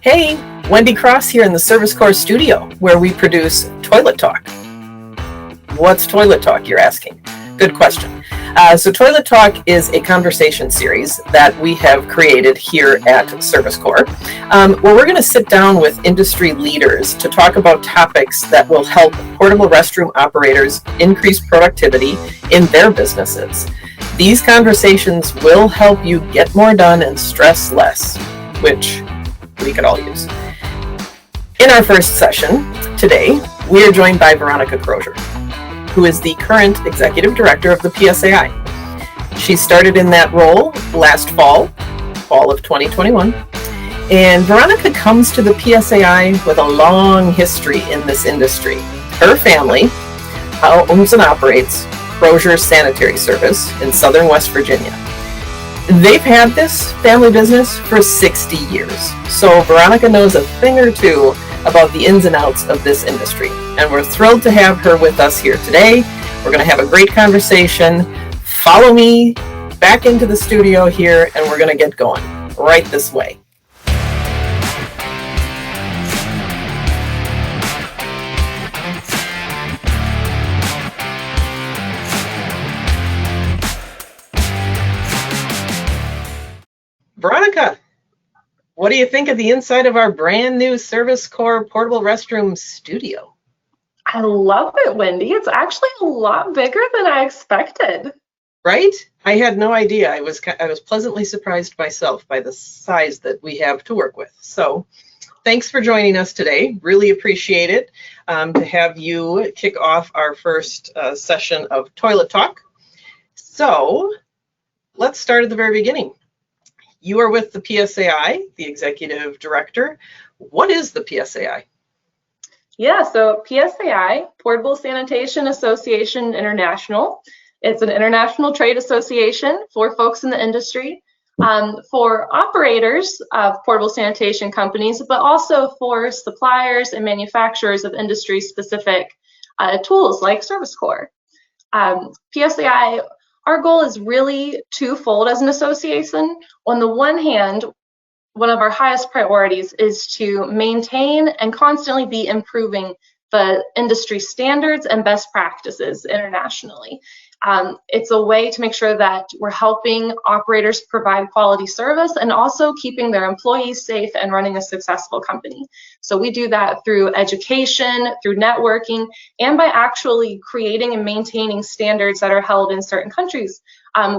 Hey, Wendy Cross here in the Service Corps studio, where we produce Toilet Talk. What's Toilet Talk, you're asking? Good question. So Toilet Talk is a conversation series that we have created here at Service Corps, where we're going to sit down with industry leaders to talk about topics that will help portable restroom operators increase productivity in their businesses. These conversations will help you get more done and stress less, which we could all use. In our first session today, we are joined by Veronica Crosier, who is the current executive director of the PSAI. She started in that role last fall of 2021. And Veronica comes to the PSAI with a long history in this industry. Her family owns and operates Crosier Sanitary Service in southern West Virginia. They've had this family business for 60 years. So Veronica knows a thing or two about the ins and outs of this industry. And we're thrilled to have her with us here today. We're going to have a great conversation. Follow me back into the studio here, and we're going to get going right this way. Veronica, what do you think of the inside of our brand new Service Corps portable restroom studio? I love it, Wendy. It's actually a lot bigger than I expected. Right? I had no idea. I was pleasantly surprised myself by the size that we have to work with. So thanks for joining us today. Really appreciate it to have you kick off our first session of Toilet Talk. So let's start at the very beginning. You are with the PSAI, the executive director. What is the PSAI? Yeah, so PSAI, Portable Sanitation Association International. It's an international trade association for folks in the industry, for operators of portable sanitation companies, but also for suppliers and manufacturers of industry-specific tools like Service Corps. PSAI, our goal is really twofold as an association. On the one hand, one of our highest priorities is to maintain and constantly be improving the industry standards and best practices internationally. It's a way to make sure that we're helping operators provide quality service and also keeping their employees safe and running a successful company. So we do that through education, through networking, and by actually creating and maintaining standards that are held in certain countries.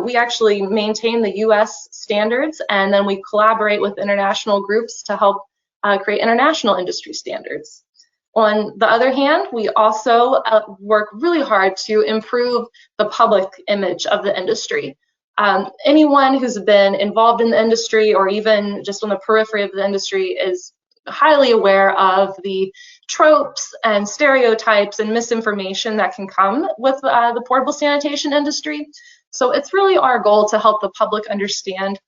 We actually maintain the US standards, and then we collaborate with international groups to help create international industry standards. On the other hand, we also work really hard to improve the public image of the industry. Anyone who's been involved in the industry or even just on the periphery of the industry is highly aware of the tropes and stereotypes and misinformation that can come with the portable sanitation industry. So it's really our goal to help the public understand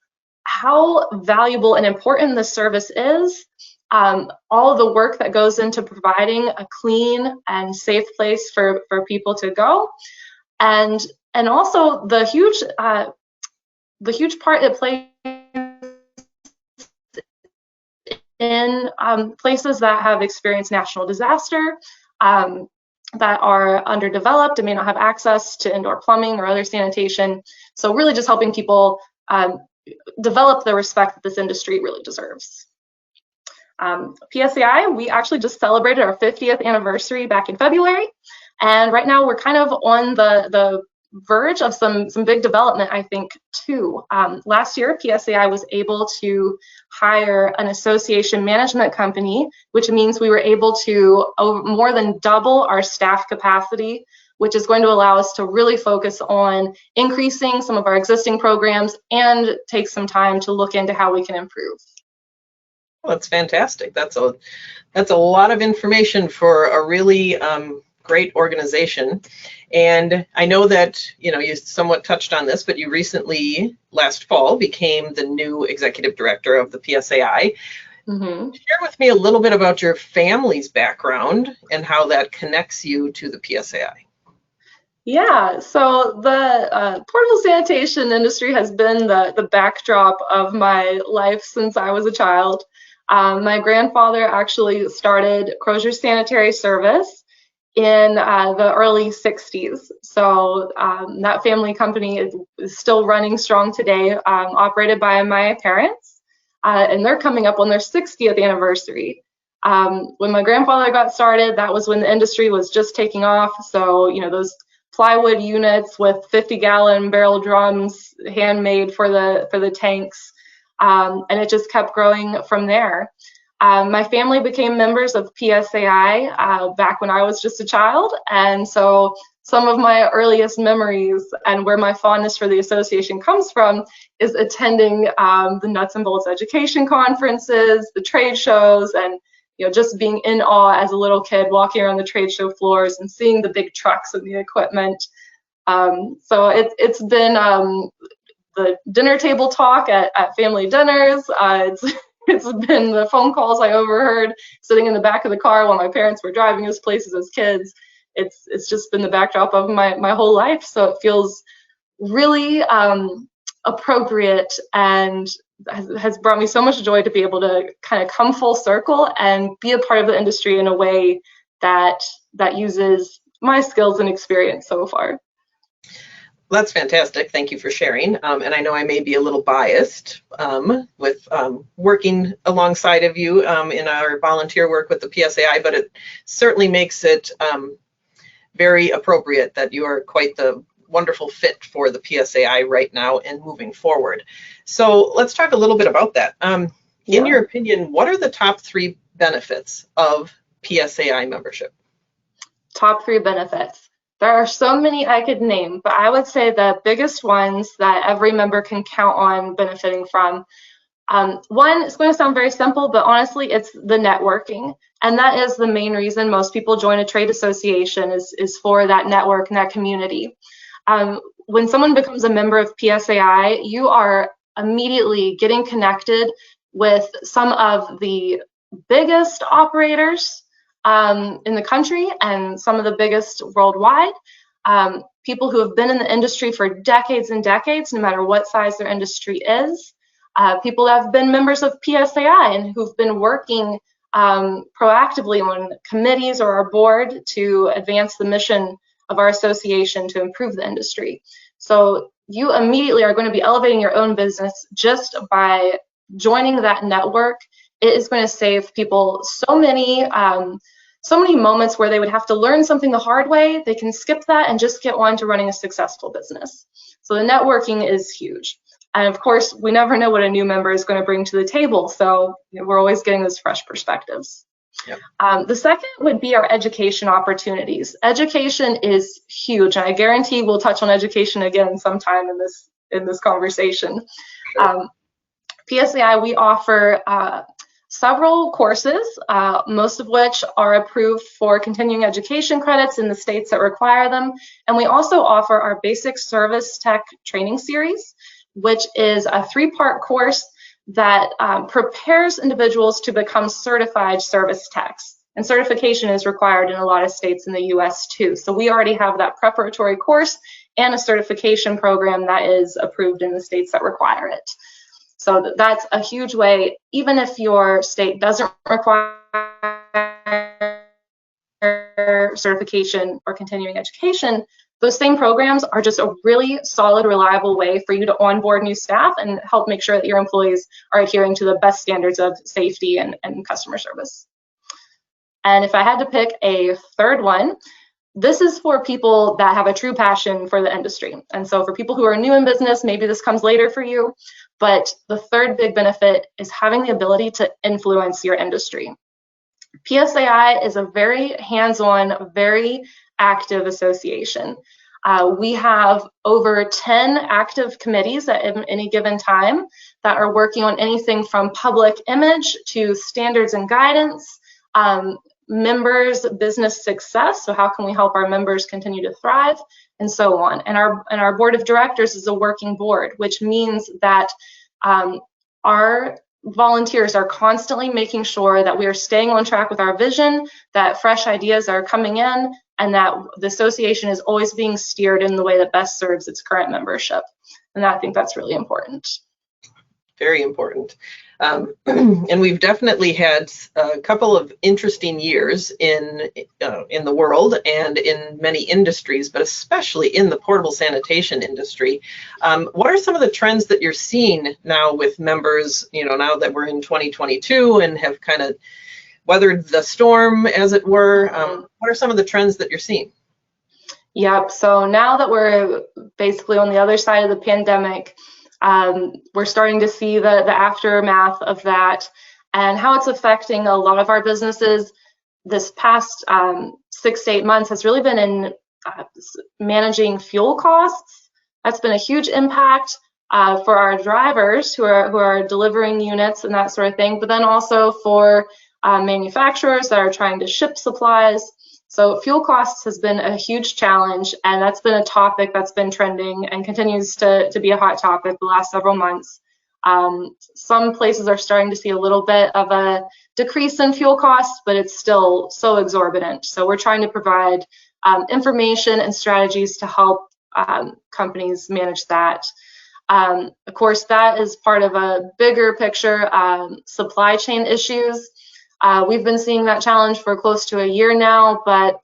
how valuable and important this service is, all of the work that goes into providing a clean and safe place for people to go, and also the huge part it plays in places that have experienced national disaster, that are underdeveloped and may not have access to indoor plumbing or other sanitation. So really just helping people develop the respect that this industry really deserves. PSAI, we actually just celebrated our 50th anniversary back in February. And right now we're kind of on the verge of some big development, I think, too. Last year, PSAI was able to hire an association management company, which means we were able to more than double our staff capacity, which is going to allow us to really focus on increasing some of our existing programs and take some time to look into how we can improve. Well, that's fantastic. That's a lot of information for a really great organization. And I know that, you somewhat touched on this, but you recently, last fall, became the new executive director of the PSAI. Mm-hmm. Share with me a little bit about your family's background and how that connects you to the PSAI. Yeah, so the portable sanitation industry has been the backdrop of my life since I was a child. My grandfather actually started Crosier Sanitary Service in the early 60s. So that family company is still running strong today, operated by my parents, and they're coming up on their 60th anniversary. When my grandfather got started, that was when the industry was just taking off. So, you know, those plywood units with 50-gallon barrel drums, handmade for the tanks, and it just kept growing from there. My family became members of PSAI back when I was just a child, and so some of my earliest memories and where my fondness for the association comes from is attending the nuts and bolts education conferences, the trade shows, and just being in awe as a little kid, walking around the trade show floors and seeing the big trucks and the equipment. So it's been the dinner table talk at family dinners. It's been the phone calls I overheard sitting in the back of the car while my parents were driving us places as kids. It's just been the backdrop of my whole life. So it feels really appropriate and has brought me so much joy to be able to kind of come full circle and be a part of the industry in a way that uses my skills and experience so far. That's fantastic. Thank you for sharing. And I know I may be a little biased with working alongside of you in our volunteer work with the PSAI, but it certainly makes it very appropriate that you are quite the wonderful fit for the PSAI right now and moving forward. So let's talk a little bit about that. In your opinion, what are the top 3 benefits of PSAI membership? Top 3 benefits. There are so many I could name, but I would say the biggest ones that every member can count on benefiting from. One, it's going to sound very simple, but honestly, it's the networking. And that is the main reason most people join a trade association is for that network and that community. When someone becomes a member of PSAI, you are immediately getting connected with some of the biggest operators in the country and some of the biggest worldwide. People who have been in the industry for decades and decades, no matter what size their industry is. People that have been members of PSAI and who've been working proactively on committees or our board to advance the mission of our association to improve the industry. So you immediately are going to be elevating your own business just by joining that network. It is going to save people so many moments where they would have to learn something the hard way. They can skip that and just get on to running a successful business. So the networking is huge. And of course, we never know what a new member is going to bring to the table. So we're always getting those fresh perspectives. Yep. The second would be our education opportunities. Education is huge. And I guarantee we'll touch on education again sometime in this conversation. Sure. PSAI, we offer several courses, most of which are approved for continuing education credits in the states that require them. And we also offer our basic service tech training series, which is a 3-part course that prepares individuals to become certified service techs. And certification is required in a lot of states in the US too. So we already have that preparatory course and a certification program that is approved in the states that require it. So that's a huge way, even if your state doesn't require certification or continuing education, those same programs are just a really solid, reliable way for you to onboard new staff and help make sure that your employees are adhering to the best standards of safety and customer service. And if I had to pick a third one, this is for people that have a true passion for the industry. And so for people who are new in business, maybe this comes later for you, but the third big benefit is having the ability to influence your industry. PSAI is a very hands-on, very active association. We have over 10 active committees at any given time that are working on anything from public image to standards and guidance, members' business success, so how can we help our members continue to thrive, and so on. And our board of directors is a working board, which means that our volunteers are constantly making sure that we are staying on track with our vision, that fresh ideas are coming in, and that the association is always being steered in the way that best serves its current membership. And I think that's really important. Very important. And we've definitely had a couple of interesting years in the world and in many industries, but especially in the portable sanitation industry. What are some of the trends that you're seeing now with members, now that we're in 2022 and have kind of weathered the storm, as it were? What are some of the trends that you're seeing? Yep. So now that we're basically on the other side of the pandemic, we're starting to see the aftermath of that and how it's affecting a lot of our businesses. This past 6 to 8 months has really been in managing fuel costs. That's been a huge impact for our drivers who are delivering units and that sort of thing, but then also for manufacturers that are trying to ship supplies. So fuel costs has been a huge challenge, and that's been a topic that's been trending and continues to be a hot topic the last several months. Some places are starting to see a little bit of a decrease in fuel costs, but it's still so exorbitant. So we're trying to provide information and strategies to help companies manage that. Of course, that is part of a bigger picture, supply chain issues. We've been seeing that challenge for close to a year now, but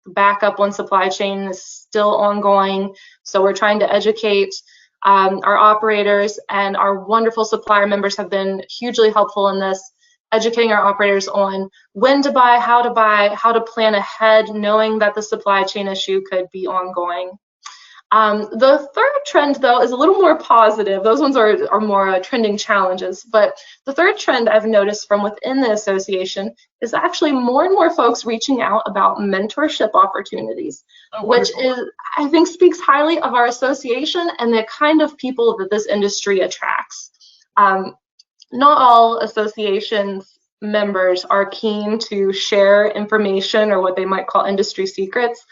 backup on supply chain is still ongoing. So we're trying to educate our operators, and our wonderful supplier members have been hugely helpful in this, educating our operators on when to buy, how to plan ahead, knowing that the supply chain issue could be ongoing. The third trend, though, is a little more positive. Those ones are more trending challenges. But the third trend I've noticed from within the association is actually more and more folks reaching out about mentorship opportunities, which is, I think, speaks highly of our association and the kind of people that this industry attracts. Not all associations members are keen to share information or what they might call industry secrets.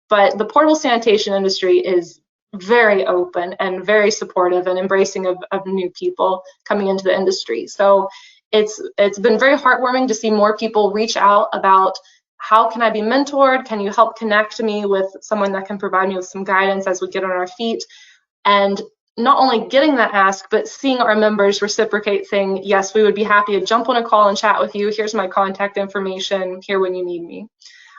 But the portable sanitation industry is very open and very supportive and embracing of new people coming into the industry. So it's been very heartwarming to see more people reach out about how can I be mentored? Can you help connect me with someone that can provide me with some guidance as we get on our feet? And not only getting that ask, but seeing our members reciprocate, saying, yes, we would be happy to jump on a call and chat with you. Here's my contact information, here when you need me.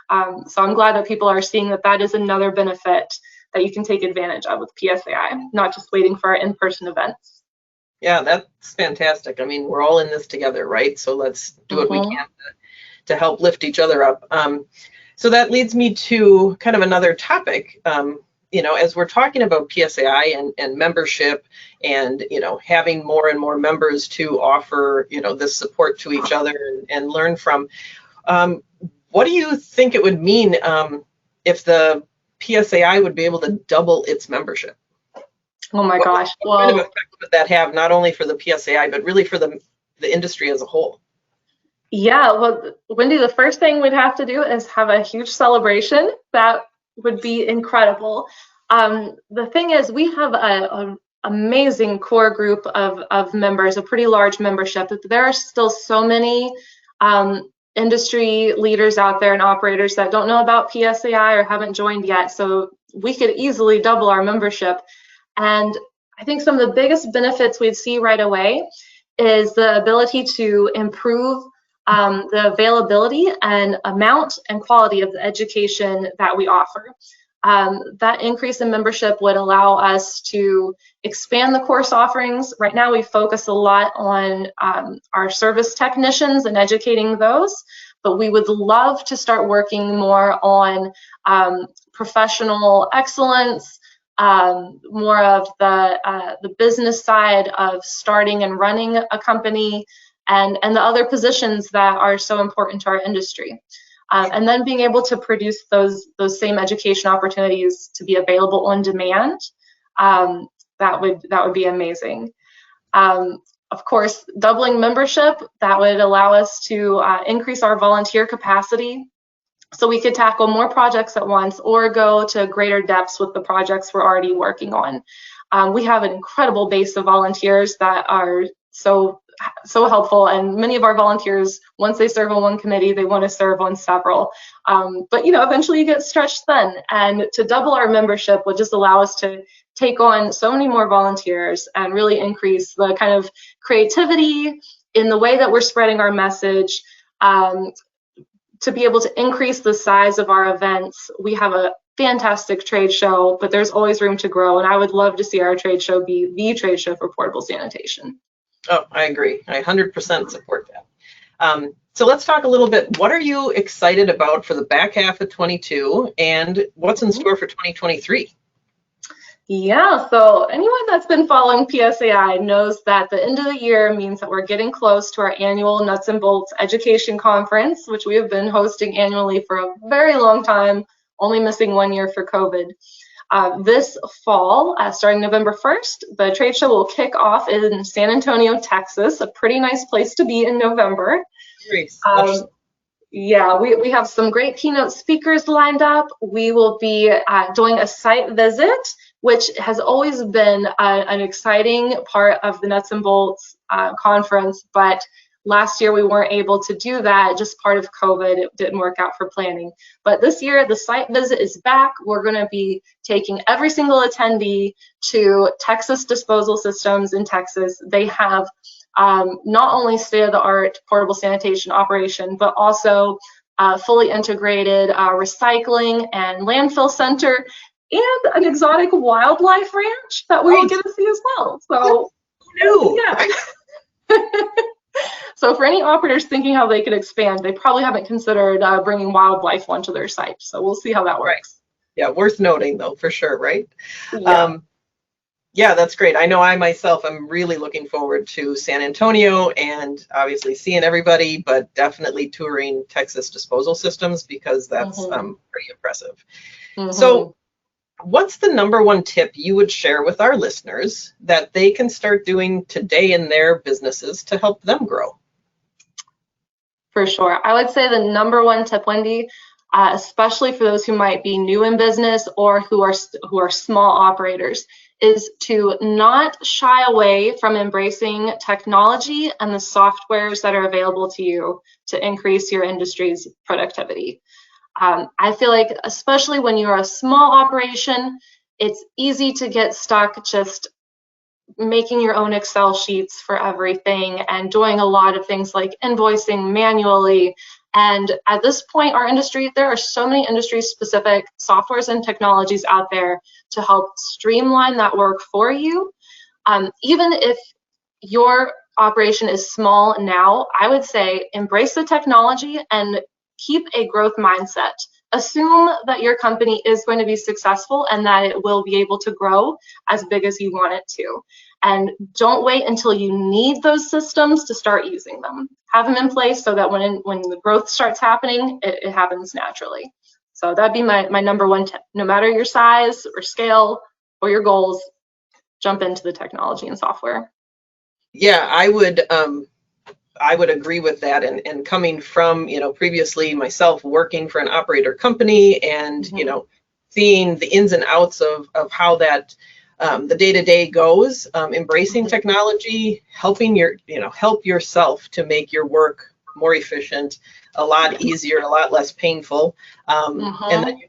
So I'm glad that people are seeing that is another benefit that you can take advantage of with PSAI, not just waiting for our in-person events. Yeah, that's fantastic. I mean, we're all in this together, right? So let's do what we can to help lift each other up. So that leads me to kind of another topic. As we're talking about PSAI and membership and, having more and more members to offer, this support to each other and learn from, what do you think it would mean if the PSAI would be able to double its membership? Oh my gosh. What kind of effect would that have, not only for the PSAI, but really for the industry as a whole? Yeah, well, Wendy, the first thing we'd have to do is have a huge celebration. That would be incredible. The thing is, we have an amazing core group of members, a pretty large membership. There are still so many industry leaders out there and operators that don't know about PSAI or haven't joined yet. So we could easily double our membership. And I think some of the biggest benefits we'd see right away is the ability to improve the availability and amount and quality of the education that we offer. That increase in membership would allow us to expand the course offerings. Right now, we focus a lot on our service technicians and educating those, but we would love to start working more on professional excellence, more of the business side of starting and running a company, and the other positions that are so important to our industry. And then being able to produce those same education opportunities to be available on demand, that would be amazing. Of course, doubling membership, that would allow us to increase our volunteer capacity, so we could tackle more projects at once or go to greater depths with the projects we're already working on. We have an incredible base of volunteers that are so helpful, and many of our volunteers, once they serve on one committee, they want to serve on several. But eventually you get stretched thin, and to double our membership will just allow us to take on so many more volunteers and really increase the kind of creativity in the way that we're spreading our message, to be able to increase the size of our events. We have a fantastic trade show, but there's always room to grow, and I would love to see our trade show be the trade show for portable sanitation. Oh, I agree. I 100% support that. So let's talk a little bit. What are you excited about for the back half of 22, and what's in store for 2023? Yeah, so anyone that's been following PSAI knows that the end of the year means that we're getting close to our annual Nuts and Bolts Education Conference, which we have been hosting annually for a very long time, only missing 1 year for COVID. This fall, starting November 1st, the trade show will kick off in San Antonio, Texas, a pretty nice place to be in November. Yeah, we have some great keynote speakers lined up. We will be doing a site visit, which has always been an exciting part of the Nuts and Bolts conference, but last year we weren't able to do that, just part of COVID. It didn't work out for planning. But this year the site visit is back. We're going to be taking every single attendee to Texas Disposal Systems in Texas. They have not only state-of-the-art portable sanitation operation, but also fully integrated recycling and landfill center, and an exotic wildlife ranch that we will get to see as well. So, yeah. So for any operators thinking how they could expand, they probably haven't considered bringing wildlife onto their site. So we'll see how that works. Yeah, worth noting though, for sure, right? Yeah. Yeah, that's great. I know I myself am really looking forward to San Antonio and obviously seeing everybody, but definitely touring Texas Disposal Systems because that's pretty impressive. So what's the #1 tip you would share with our listeners that they can start doing today in their businesses to help them grow? For sure. I would say the #1 tip, Wendy, especially for those who might be new in business or who are small operators, is to not shy away from embracing technology and the softwares that are available to you to increase your industry's productivity. I feel like, especially when you're a small operation, it's easy to get stuck just making your own Excel sheets for everything and doing a lot of things like invoicing manually. And at this point, our industry, there are so many industry-specific softwares and technologies out there to help streamline that work for you. Even if your operation is small now, I would say embrace the technology and keep a growth mindset. Assume that your company is going to be successful and that it will be able to grow as big as you want it to. And don't wait until you need those systems to start using them. Have them in place so that when the growth starts happening, it happens naturally. So that'd be my #1 tip. No matter your size or scale or your goals, jump into the technology and software. Yeah, I would agree with that. And coming from, previously myself working for an operator company and, seeing the ins and outs of how that the day-to-day goes, embracing technology, helping help yourself to make your work more efficient, a lot easier, a lot less painful. And then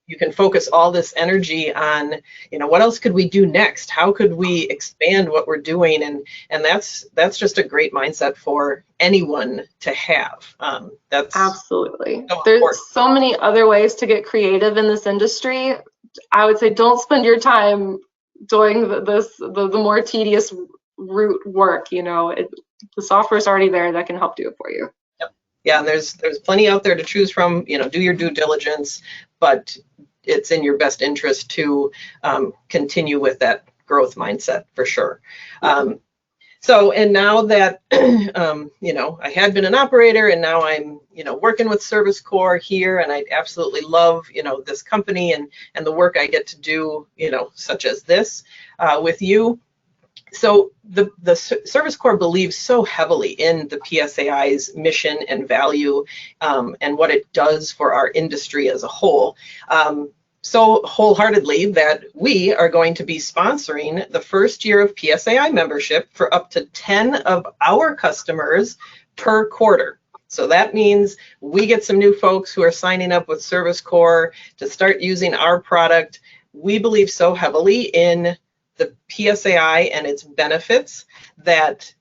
you can focus all this energy on, what else could we do next? How could we expand what we're doing? And that's just a great mindset for anyone to have. That's absolutely. So there's important. So many other ways to get creative in this industry. I would say don't spend your time doing the more tedious root work. The software is already there that can help do it for you. Yeah, and there's plenty out there to choose from. Do your due diligence, but it's in your best interest to continue with that growth mindset for sure. So, and now that I had been an operator, and now I'm working with Service Corps here, and I absolutely love this company and the work I get to do, such as this with you. So the Service Corps believes so heavily in the PSAI's mission and value and what it does for our industry as a whole. So wholeheartedly that we are going to be sponsoring the first year of PSAI membership for up to 10 of our customers per quarter. So that means we get some new folks who are signing up with Service Corps to start using our product. We believe so heavily in the PSAI and its benefits that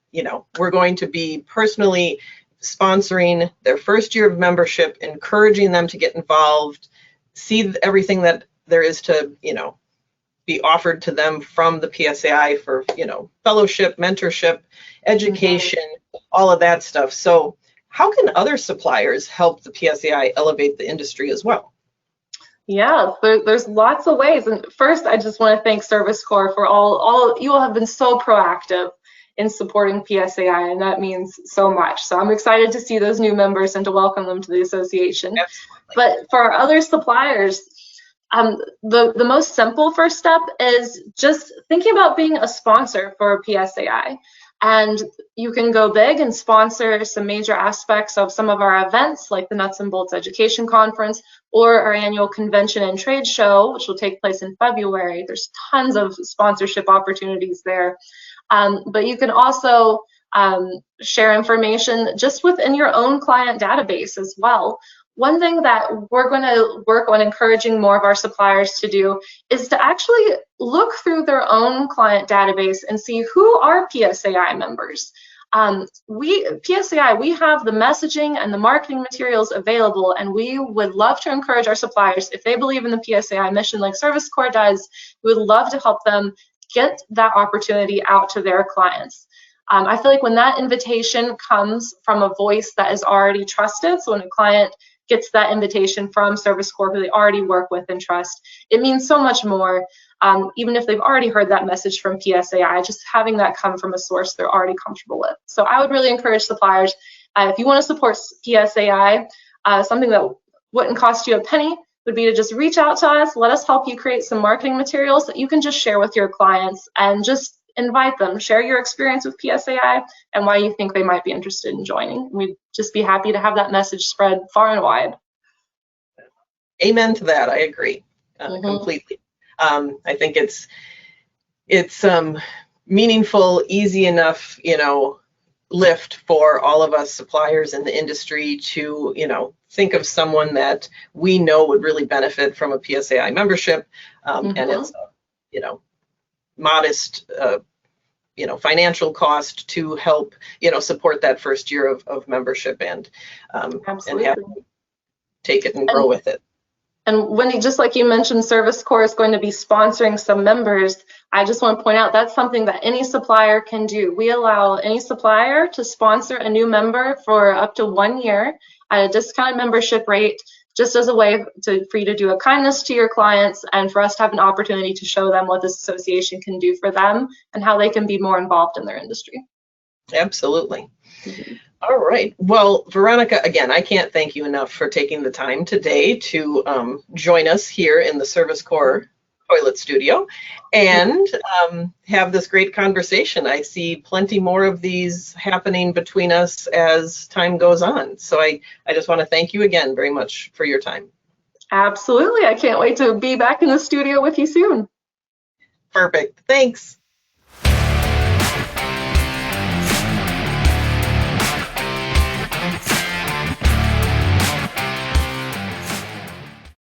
we're going to be personally sponsoring their first year of membership, encouraging them to get involved, see everything that there is to, be offered to them from the PSAI for, fellowship, mentorship, education, all of that stuff. So how can other suppliers help the PSAI elevate the industry as well? Yeah, there's lots of ways. And first, I just want to thank Service Corps for all you all have been so proactive in supporting PSAI, and that means so much. So I'm excited to see those new members and to welcome them to the association. Absolutely. But for our other suppliers, the most simple first step is just thinking about being a sponsor for PSAI. And you can go big and sponsor some major aspects of some of our events, like the Nuts and Bolts Education Conference or our annual convention and trade show, which will take place in February. There's tons of sponsorship opportunities there. But you can also share information just within your own client database as well. One thing that we're going to work on encouraging more of our suppliers to do is to actually look through their own client database and see who are PSAI members. PSAI, we have the messaging and the marketing materials available, and we would love to encourage our suppliers, if they believe in the PSAI mission like Service Corps does, we would love to help them get that opportunity out to their clients. I feel like when that invitation comes from a voice that is already trusted, so when a client gets that invitation from Service Corps who they already work with and trust, it means so much more, even if they've already heard that message from PSAI, just having that come from a source they're already comfortable with. So I would really encourage suppliers, if you want to support PSAI, something that wouldn't cost you a penny would be to just reach out to us, let us help you create some marketing materials that you can just share with your clients and just invite them, share your experience with PSAI and why you think they might be interested in joining. We'd just be happy to have that message spread far and wide. Amen to that. I agree completely. I think it's meaningful, easy enough, lift for all of us suppliers in the industry to, think of someone that we know would really benefit from a PSAI membership, and it's, modest, financial cost to help, support that first year of membership and have take it and grow with it. And Wendy, just like you mentioned, Service Corps is going to be sponsoring some members. I just want to point out that's something that any supplier can do. We allow any supplier to sponsor a new member for up to 1 year at a discounted membership rate, just as a way for you to do a kindness to your clients and for us to have an opportunity to show them what this association can do for them and how they can be more involved in their industry. Absolutely. All right. Well, Veronica, again, I can't thank you enough for taking the time today to join us here in the Service Corps Toilet Studio and have this great conversation. I see plenty more of these happening between us as time goes on. So I just want to thank you again very much for your time. Absolutely. I can't wait to be back in the studio with you soon. Perfect. Thanks.